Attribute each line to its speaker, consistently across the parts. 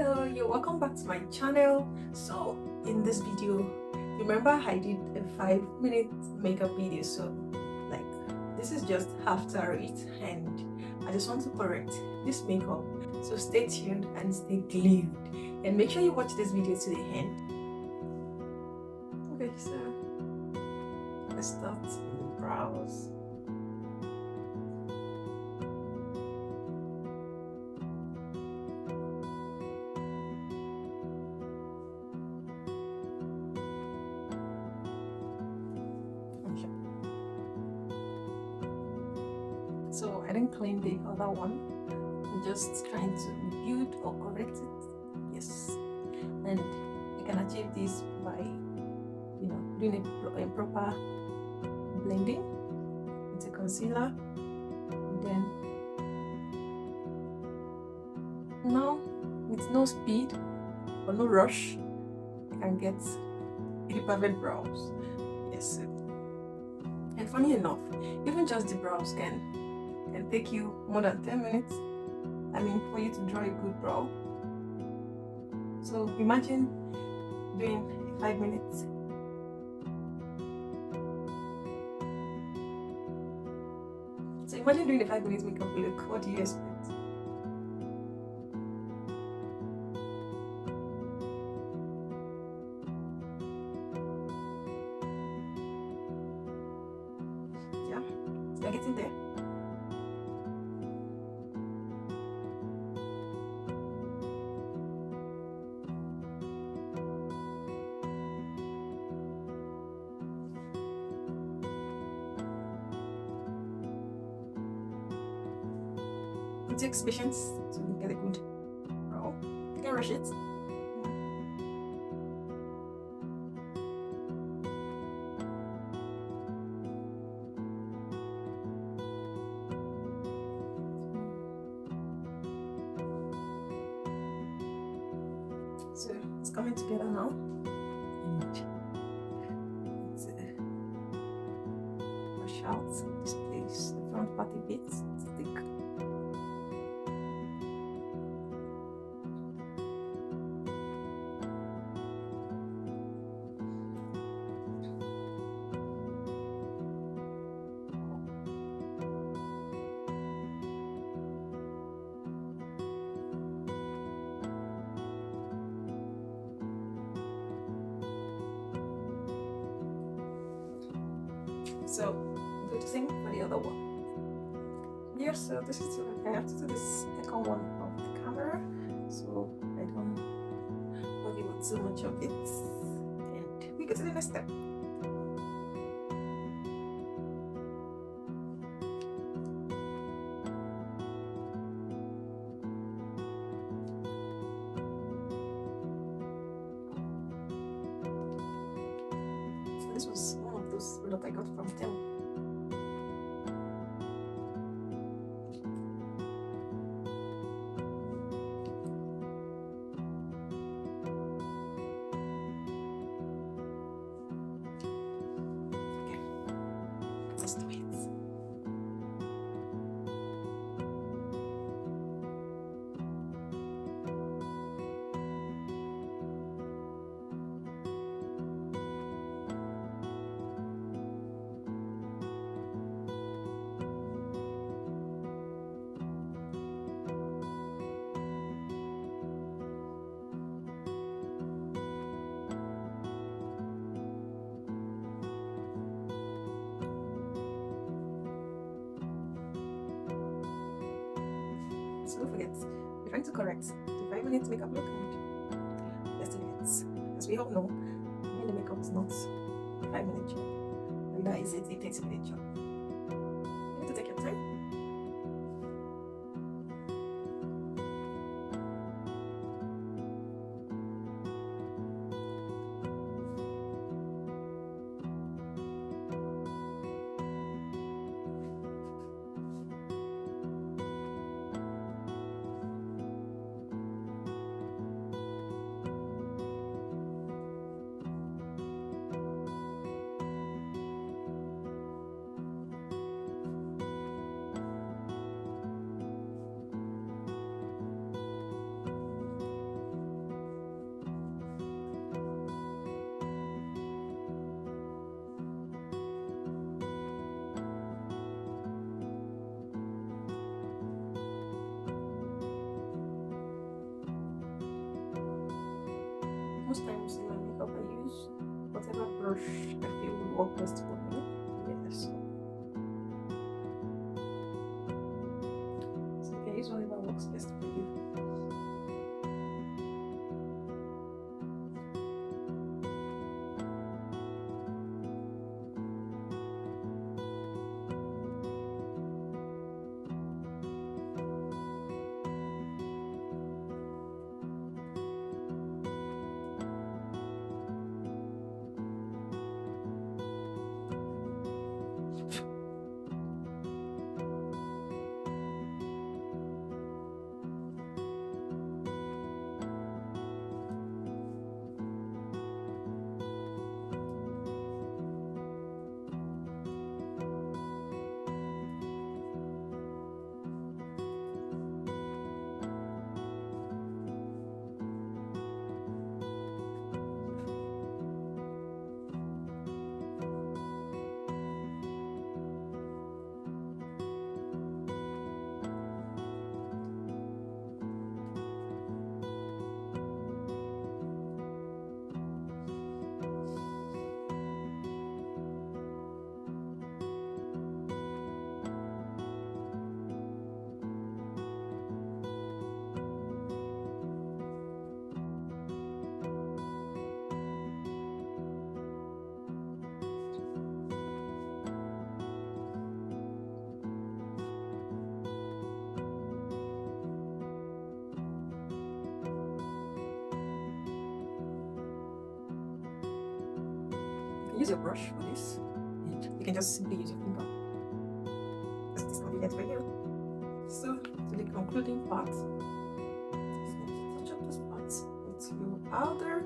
Speaker 1: Hello, you're welcome back to my channel. So in this video, remember I did a 5-minute makeup video, so like this is just after it, and I just want to correct this makeup. So stay tuned and stay glued, and make sure you watch this video to the end. Okay, so let's start with the brows. So I didn't clean the other one. I'm just trying to build or correct it. Yes, and you can achieve this by doing a proper blending with a concealer. And then now, with no speed or no rush, you can get the perfect brows. Yes, and funny enough, even just the brows can take you more than 10 minutes. I mean, for you to draw a good brow. So imagine doing 5 minutes. So imagine doing a 5 minutes makeup look. What do you expect? Yeah, we're getting there. It takes patience to get a good brow. You can rush it. So it's coming together now, and let's brush out this place, the front part a bit thick. So do the same for the other one. Yeah, so this is I have to do this second one of the camera, so I don't bother with too much of it, and we go to the next step. So this was one of those that I got from Temple. Let's do it. So don't forget, we're trying to correct the 5 minutes makeup look, and let's do it. As we all know, doing the makeup is not a 5-minute job. Neither is it a 30-minute job. You need to take your time. most times in my makeup I use whatever brush I feel will work best for me. Yes. So you can use whatever works best for you. Use your brush for this, and you can just simply use your finger. It's convenient for you. So, to the concluding part, just going to touch up the spots with your powder.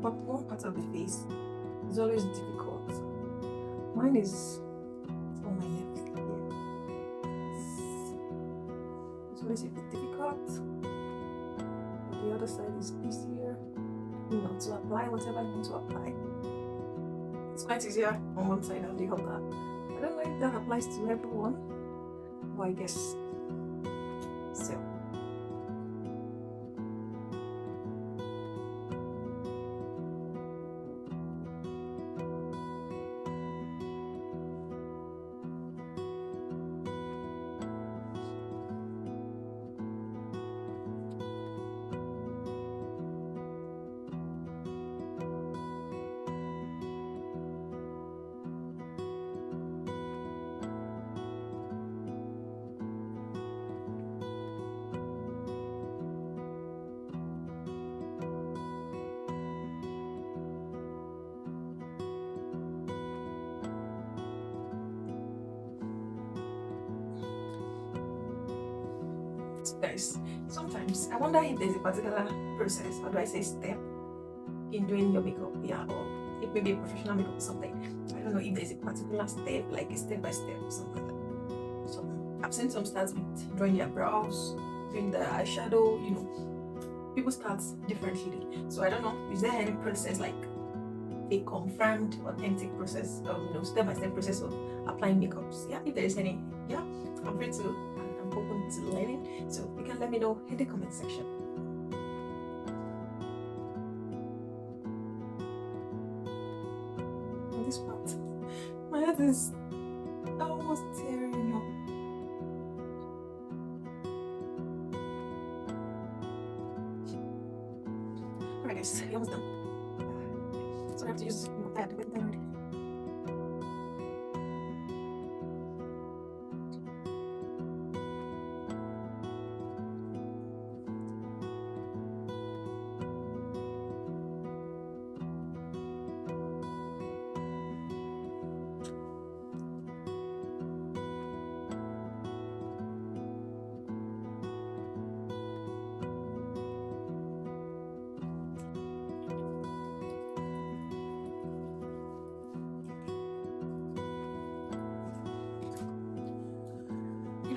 Speaker 1: One part of the face is always difficult. Mine is on my left here. It's always a bit difficult. But the other side is easier, to apply whatever you want to apply. It's quite easier on one side than the other. I don't know if that applies to everyone, but I guess so. Guys, sometimes I wonder if there's a particular process, or do I say step, in doing your makeup, or it may be a professional makeup or something. I don't know if there's a particular step, like a step by step or something like that. So I've seen some starts with drawing their brows, doing the eyeshadow, people start differently. So I don't know, is there any process, like a confirmed, authentic process of, step by step process of applying makeups? Yeah, if there is any, I'm free to. Open to learning, so you can let me know in the comment section. On this part, my head is almost tearing up. Alright guys, we're almost done. So I have to use my pad with them.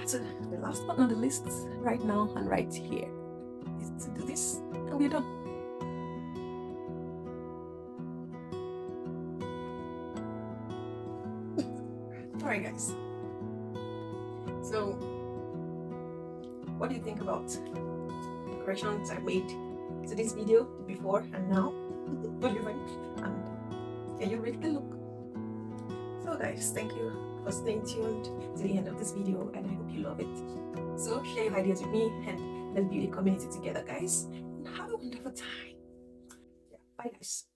Speaker 1: So the last but not the least, right now and right here, is to do this, and we're done. Alright guys, so what do you think about the corrections I made to this video before and now? What do you think? And can you rate the look? So guys, thank you for staying tuned to the end of this video, and I hope you love it. So share your ideas with me and let's build a community together, guys, and have a wonderful time. Yeah, bye guys.